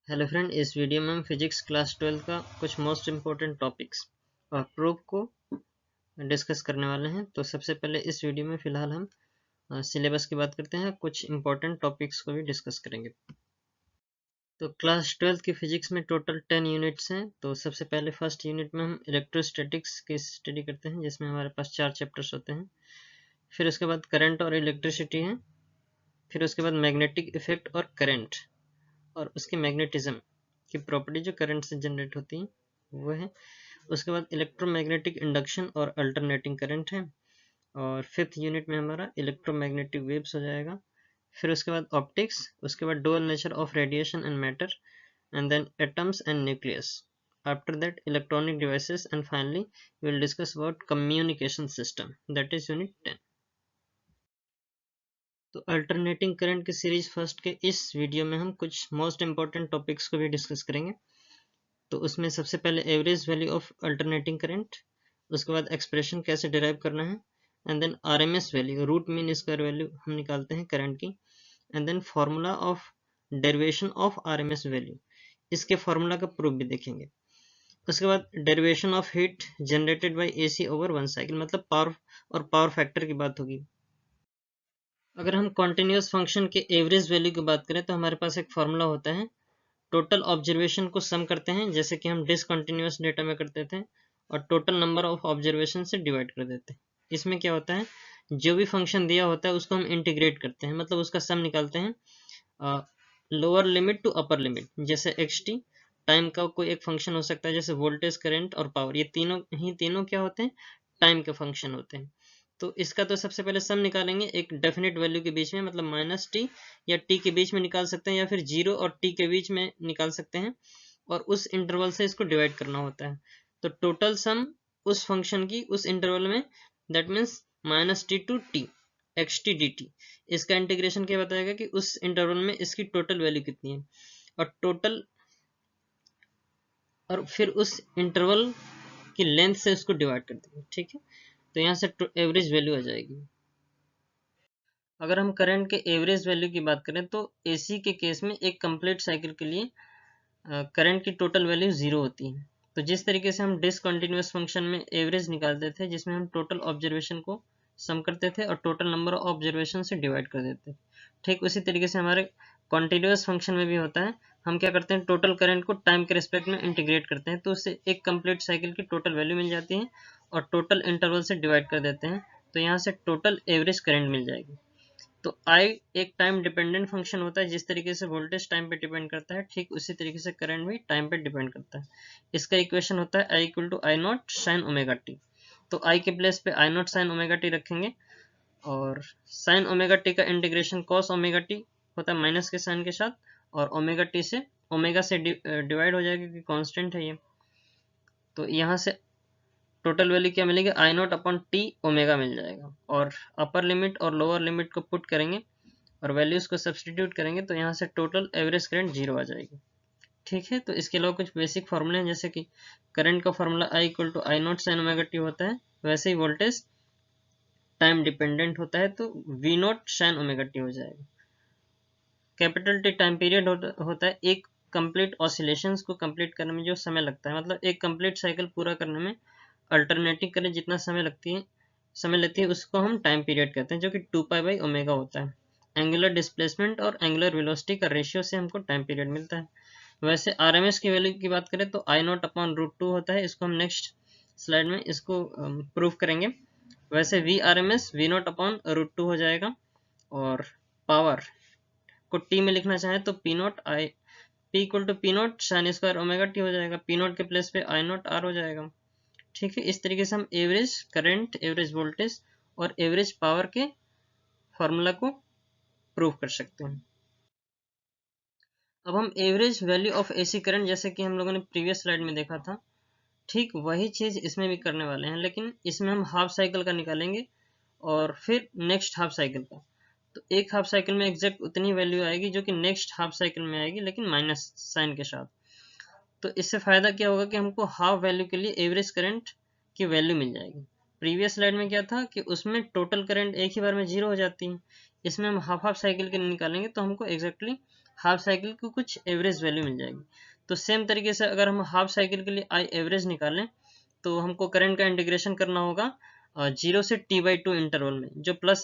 Hello friend, इस video में हम फिजिक्स क्लास 12 का कुछ मोस्ट इम्पोर्टेंट टॉपिक्स और प्रूफ को डिस्कस करने वाले हैं। तो सबसे पहले इस वीडियो में फिलहाल हम सिलेबस की बात करते हैं, कुछ इम्पोर्टेंट टॉपिक्स को भी डिस्कस करेंगे। तो क्लास 12 की फिजिक्स में टोटल 10 यूनिट्स हैं। तो सबसे पहले फर्स्ट यूनिट में हम इलेक्ट्रोस्टैटिक्स की स्टडी करते हैं, जिसमें हमारे पास 4 चैप्टर्स होते हैं। फिर उसके बाद करंट और इलेक्ट्रिसिटी है। फिर उसके बाद मैग्नेटिक इफेक्ट और करंट और उसकी मैग्नेटिज्म की प्रॉपर्टी जो करंट से जनरेट होती है वो है। उसके बाद इलेक्ट्रोमैग्नेटिक इंडक्शन और अल्टरनेटिंग करंट है। और फिफ्थ यूनिट में हमारा इलेक्ट्रोमैग्नेटिक वेव्स हो जाएगा। फिर उसके बाद ऑप्टिक्स, उसके बाद dual nature of radiation and matter, and then atoms and nucleus. After that electronic devices, and finally we will discuss about communication system, that is unit 10। तो अल्टरनेटिंग करंट की series first के इस video में हम कुछ most important topics को भी discuss करेंगे। तो उसमें सबसे पहले average value of alternating current, उसके बाद एक्सप्रेशन कैसे डिराइव करना है, and then RMS value, root mean square value हम निकालते हैं करंट की, and then formula of derivation of RMS value, इसके फार्मूला का प्रूफ भी देखेंगे। उसके बाद derivation of heat generated by AC over one cycle, मतलब पावर और पावर फैक्टर की बात होगी। अगर हम कॉन्टिन्यूस फंक्शन के एवरेज वैल्यू की बात करें तो हमारे पास एक फार्मूला होता है, टोटल ऑब्जर्वेशन को सम करते हैं, जैसे कि हम डिसकंटिन्यूअस डेटा में करते थे, और टोटल नंबर ऑफ ऑब्जर्वेशन से डिवाइड कर देते हैं। इसमें क्या होता है, जो भी फंक्शन दिया होता है उसको हम इंटीग्रेट करते हैं, मतलब उसका सम निकालते हैं, lower limit to upper limit. जैसे एक्स टी टाइम का कोई एक फंक्शन हो सकता है, जैसे वोल्टेज, करंट और पावर, ये तीनों क्या होते हैं, टाइम के फंक्शन होते हैं। तो इसका तो सबसे पहले सम निकालेंगे एक डेफिनेट वैल्यू के बीच में, मतलब माइनस टी या टी के बीच में निकाल सकते हैं, या फिर जीरो और टी के बीच में निकाल सकते हैं, और उस इंटरवल से इसको डिवाइड करना होता है। तो टोटल सम उस फंक्शन की उस इंटरवल में, that means minus t to t x t d t, इसका इंटीग्रेशन क्या बताएगा कि उस इंटरवल में इसकी टोटल वैल्यू कितनी है, और फिर उस इंटरवल की लेंथ से उसको डिवाइड कर देंगे। ठीक है, तो यहाँ से एवरेज वैल्यू आ जाएगी। अगर हम करंट के एवरेज वैल्यू की बात करें तो एसी के केस में एक कंप्लीट साइकिल के लिए करंट की टोटल वैल्यू 0 होती है। तो जिस तरीके से हम डिसकंटिन्यूअस फंक्शन में एवरेज निकालते थे, जिसमें हम टोटल ऑब्जर्वेशन को सम करते थे और टोटल नंबर ऑफ ऑब्जर्वेशन से डिवाइड कर देते थे, ठीक उसी तरीके से हमारे कॉन्टिन्यूअस फंक्शन में भी होता है। हम क्या करते हैं, टोटल करंट को टाइम के रिस्पेक्ट में इंटीग्रेट करते हैं, तो उससे एक कंप्लीट साइकिल की टोटल वैल्यू मिल जाती है और टोटल इंटरवल से डिवाइड कर देते हैं, तो यहाँ से टोटल एवरेज करंट मिल जाएगी। तो आई एक टाइम डिपेंडेंट फंक्शन होता है, जिस तरीके से वोल्टेज टाइम पे डिपेंड करता है, ठीक उसी तरीके से करंट भी टाइम पे डिपेंड करता है। इसका इक्वेशन होता है I equal to I naught sine omega t. तो आई के प्लेस पे I naught sine omega t रखेंगे, और साइन ओमेगा टी का इंटीग्रेशन कॉस ओमेगा टी होता है माइनस के साइन के साथ, और ओमेगा टी से ओमेगा से डिवाइड हो जाएगा क्योंकि कांस्टेंट है ये। तो यहाँ से टोटल वैल्यू क्या मिलेगी, आई नॉट अपॉन टी ओमेगा मिल जाएगा, और अपर लिमिट और लोअर लिमिट को पुट करेंगे और वैल्यूज को सब्सटीट्यूट करेंगे, तो यहाँ से टोटल एवरेज करंट 0 आ जाएगी। ठीक है, तो इसके अलावा कुछ बेसिक फार्मूले हैं, जैसे कि करंट का formula I equal to I naught sine omega t होता है, वैसे ही वोल्टेज टाइम डिपेंडेंट होता है, तो V naught sine omega t हो जाएगा। कैपिटल टी टाइम पीरियड होता है एक कंप्लीट ऑसिलेशंस को कंप्लीट करने में जो समय लगता है, मतलब एक कंप्लीट साइकिल पूरा करने में अल्टरनेटिंग करने जितना समय लेती है उसको हम टाइम पीरियड कहते हैं, जो कि 2 पाई बाई ओमेगा होता है। एंगुलर डिस्प्लेसमेंट और एंगुलर वेलोसिटी का रेशियो से हमको टाइम पीरियड मिलता है। वैसे आरएमएस की वैल्यू की बात करें तो आई नॉट अपॉन रूट टू होता है, इसको हम नेक्स्ट स्लाइड में इसको प्रूफ करेंगे। वैसे V R M S V naught upon root two हो जाएगा, और पावर को टी में लिखना चाहे तो P naught I P equal to P naught sine square omega t हो जाएगा, पी नॉट के प्लेस पे आई नॉट आर हो जाएगा। ठीक है, इस तरीके से हम एवरेज करंट, एवरेज वोल्टेज और एवरेज पावर के फॉर्मूला को प्रूव कर सकते हैं। अब हम average value of AC current, जैसे कि हम लोगों ने प्रीवियस स्लाइड में देखा था, ठीक वही चीज इसमें भी करने वाले हैं, लेकिन इसमें हम हाफ साइकिल का निकालेंगे और फिर नेक्स्ट हाफ साइकिल का। तो एक हाफ साइकिल में एग्जैक्ट उतनी वैल्यू आएगी जो कि नेक्स्ट हाफ साइकिल में आएगी, लेकिन माइनस साइन के साथ। तो इससे फायदा क्या होगा कि हमको हाफ वैल्यू के लिए एवरेज करंट की वैल्यू मिल जाएगी। प्रीवियस स्लाइड में क्या था कि उसमें टोटल करंट एक ही बार में 0 हो जाती है, इसमें हम हाफ हाफ साइकिल के लिए निकालेंगे तो हमको एग्जैक्टली हाफ साइकिल की कुछ एवरेज वैल्यू मिल जाएगी। तो सेम तरीके से अगर हम हाफ साइकिल के लिए आई एवरेज निकालें तो हमको करंट का इंटीग्रेशन करना होगा 0 से t/2 इंटरवल में। जो प्लस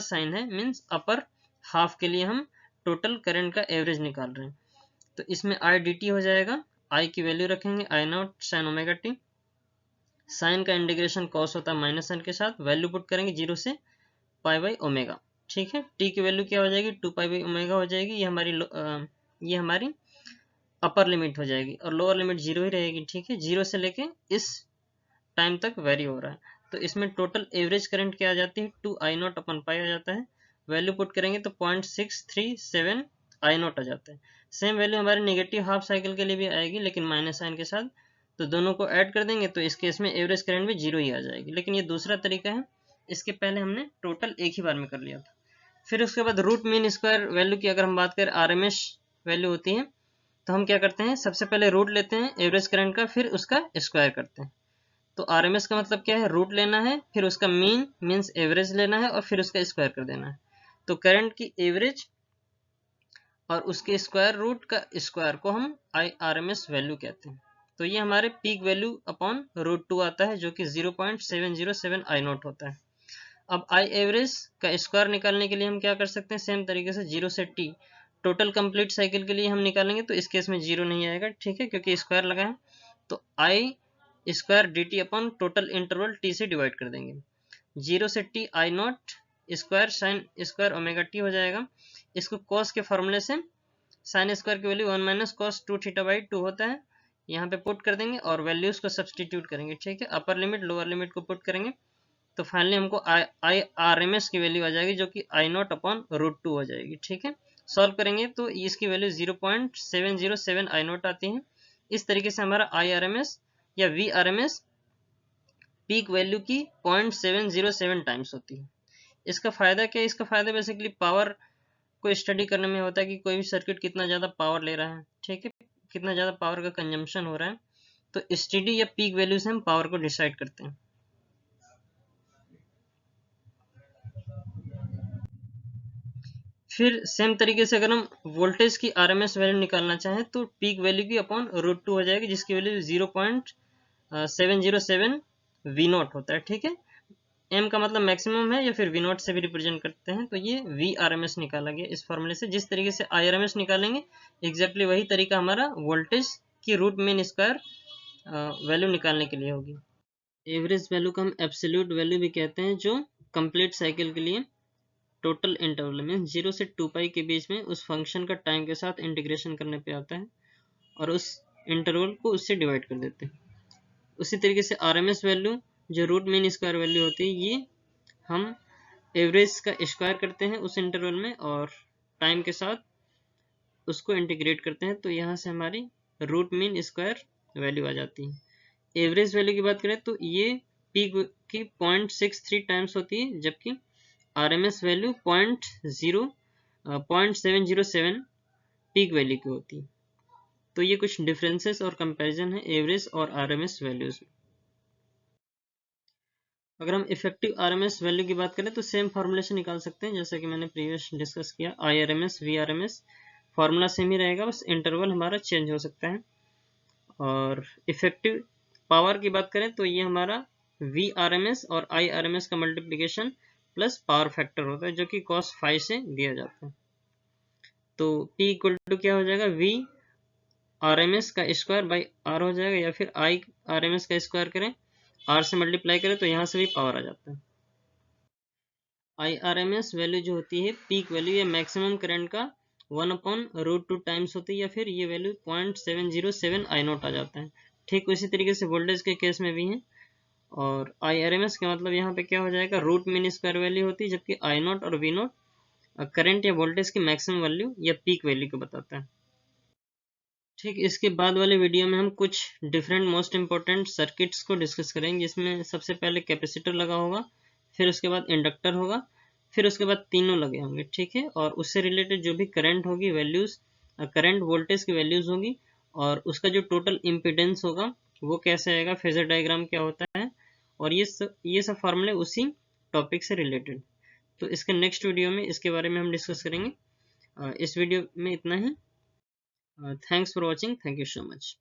साइन है मीन्स अपर हाफ के लिए हम टोटल करंट का एवरेज निकाल रहे हैं। तो इसमें आई डी टी हो जाएगा, आई की वैल्यू रखेंगे I naught sine omega t, sine का इंटीग्रेशन कॉस होता है माइनस साइन के साथ, वैल्यू पुट करेंगे 0 से पाई बाई ओमेगा। ठीक है, टी की वैल्यू क्या हो जाएगी 2 पाई बाई ओमेगा हो जाएगी। ये हमारी अपर लिमिट हो जाएगी और लोअर लिमिट 0 ही रहेगी। ठीक है, 0 से लेके इस टाइम तक वेरी हो रहा है। तो इसमें टोटल एवरेज करंट क्या आ जाती है 2 आई नॉट अपन पाई आ जाता है। वैल्यू पुट करेंगे तो 0.637 आई नॉट आ जाता है। सेम वैल्यू हमारे नेगेटिव हाफ साइकिल के लिए भी आएगी लेकिन माइनस साइन के साथ। तो दोनों को ऐड कर देंगे तो इस केस में एवरेज करंट भी 0 ही आ जाएगी। लेकिन ये दूसरा तरीका है, इसके पहले हमने टोटल एक ही बार में कर लिया था। फिर उसके बाद रूट मीन स्क्वायर वैल्यू की अगर हम बात करें, आरएमएस वैल्यू होती है, तो हम क्या करते हैं सबसे पहले रूट लेते हैं एवरेज करंट का, फिर उसका स्क्वायर करते हैं। तो आरएमएस का मतलब क्या है, रूट लेना है, फिर उसका मीन मीन्स एवरेज लेना है और फिर उसका स्क्वायर कर देना है। तो करंट की एवरेज और उसके स्क्वायर रूट का स्क्वायर को हम आरएमएस वैल्यू कहते हैं। तो ये हमारे पीक वैल्यू अपॉन √2 आता है जो कि 0.707 आई नॉट होता है। अब आई एवरेज का स्क्वायर निकालने के लिए हम क्या कर सकते हैं, सेम तरीके से 0 से t टोटल कंप्लीट साइकिल के लिए हम निकालेंगे तो इस केस में 0 नहीं आएगा। ठीक है, क्योंकि स्क्वायर लगा है। तो I square d t upon total interval t से डिवाइड कर देंगे। 0 से t I naught square sine square omega t हो जाएगा। इसको कॉस के फॉर्मूले से साइन स्क्वायर की वैल्यू 1 - cos 2 थीटा/2 होता है, यहाँ पे पुट कर देंगे और वैल्यूज को सब्सटीट्यूट करेंगे। ठीक है, अपर लिमिट लोअर लिमिट को पुट करेंगे तो फाइनली हमको आई आर एम एस की वैल्यू आ जाएगी जो कि आई नॉट अपॉन √2 हो जाएगी। ठीक है, सॉल्व करेंगे तो इसकी वैल्यू 0.707 आई नॉट आती है। इस तरीके से हमारा आई आर एम एस या V R M S peak value की 0.707 टाइम्स होती है। इसका फायदा क्या है, इसका फायदा बेसिकली पावर को स्टडी करने में होता है कि कोई भी सर्किट कितना ज़्यादा पावर ले रहा है। ठीक है, कितना ज़्यादा पावर का कंजम्पशन हो रहा है, तो स्टेडी या पीक वैल्यू से हम पावर को डिसाइड करते हैं। फिर सेम तरीके से अगर हम वोल्टेज की आरएमएस वैल्यू निकालना चाहें तो पीक वैल्यू की अपॉन √2 हो जाएगी जिसकी वैल्यू 0.707 वी नॉट होता है। ठीक है, एम का मतलब मैक्सिमम है या फिर वी नॉट से भी रिप्रेजेंट करते हैं। तो ये वी आर एम एस निकाला गया इस फॉर्मूले से। जिस तरीके से आई आर एम एस निकालेंगे एग्जैक्टली वही तरीका हमारा वोल्टेज की रूट मीन स्क्वायर वैल्यू निकालने के लिए होगी। एवरेज वैल्यू को हम एब्सोल्यूट वैल्यू भी कहते हैं जो कंप्लीट साइकिल के लिए टोटल इंटरवल में 0 से 2 पाई के बीच में उस फंक्शन का टाइम के साथ इंटीग्रेशन करने पे आता है और उस इंटरवल को उससे डिवाइड कर देते हैं। उसी तरीके से आरएमएस वैल्यू जो रूट मीन स्क्वायर वैल्यू होती है, ये हम एवरेज का स्क्वायर करते हैं उस इंटरवल में और टाइम के साथ उसको इंटीग्रेट करते हैं। तो यहाँ से हमारी रूट मीन स्क्वायर वैल्यू आ जाती है। एवरेज वैल्यू की बात करें तो ये पीक की 0.63 टाइम्स होती है जबकि आरएमएस वैल्यू 0.707 पीक वैल्यू की होती है। तो ये कुछ डिफरेंसेस और कंपैरिजन है एवरेज और आरएमएस वैल्यूज में। अगर हम इफेक्टिव आरएमएस वैल्यू की बात करें तो सेम फार्मूला से निकाल सकते हैं जैसा कि मैंने प्रीवियस डिस्कस किया। I R M S V R M S formula same ही रहेगा, बस इंटरवल हमारा चेंज हो सकता है। और इफेक्टिव पावर की बात करें तो ये हमारा वी आर एम एस और आई आर एम एस का मल्टीप्लीकेशन प्लस पावर फैक्टर होता है जो कि cos 5 से दिया जाता है। तो P इक्वल टू क्या हो जाएगा, V आर एम एस का स्क्वायर बाई R हो जाएगा, या फिर I आर एम एस का स्क्वायर करें R से मल्टीप्लाई करें तो यहाँ से भी पावर आ जाता है। I R M S value जो होती है पीक वैल्यू या मैक्सिमम करंट का 1/√2 टाइम्स होती है, या फिर ये वैल्यू 0.707 आई नॉट आ जाता है। ठीक उसी तरीके से वोल्टेज के केस में भी है। और आई आर एम एस का मतलब यहाँ पे क्या हो जाएगा, रूट मीन स्क्वायर वैल्यू होती है, जबकि आई नॉट और वी नॉट करंट या वोल्टेज की मैक्सिमम वैल्यू या पीक वैल्यू को बताता है। ठीक, इसके बाद वाले वीडियो में हम कुछ डिफरेंट मोस्ट इंपॉर्टेंट सर्किट्स को डिस्कस करेंगे, जिसमें सबसे पहले कैपेसिटर लगा होगा, फिर उसके बाद इंडक्टर होगा, फिर उसके बाद तीनों लगे होंगे। ठीक है, और उससे रिलेटेड जो भी करंट होगी वैल्यूज, करंट वोल्टेज की वैल्यूज होंगी, और उसका जो टोटल इम्पिडेंस होगा वो कैसे आएगा, फेजर डायग्राम क्या होता है, और ये सब फार्मूले उसी टॉपिक से रिलेटेड। तो इसके नेक्स्ट वीडियो में इसके बारे में हम डिस्कस करेंगे। इस वीडियो में इतना ही। Thanks for watching, thank you so much.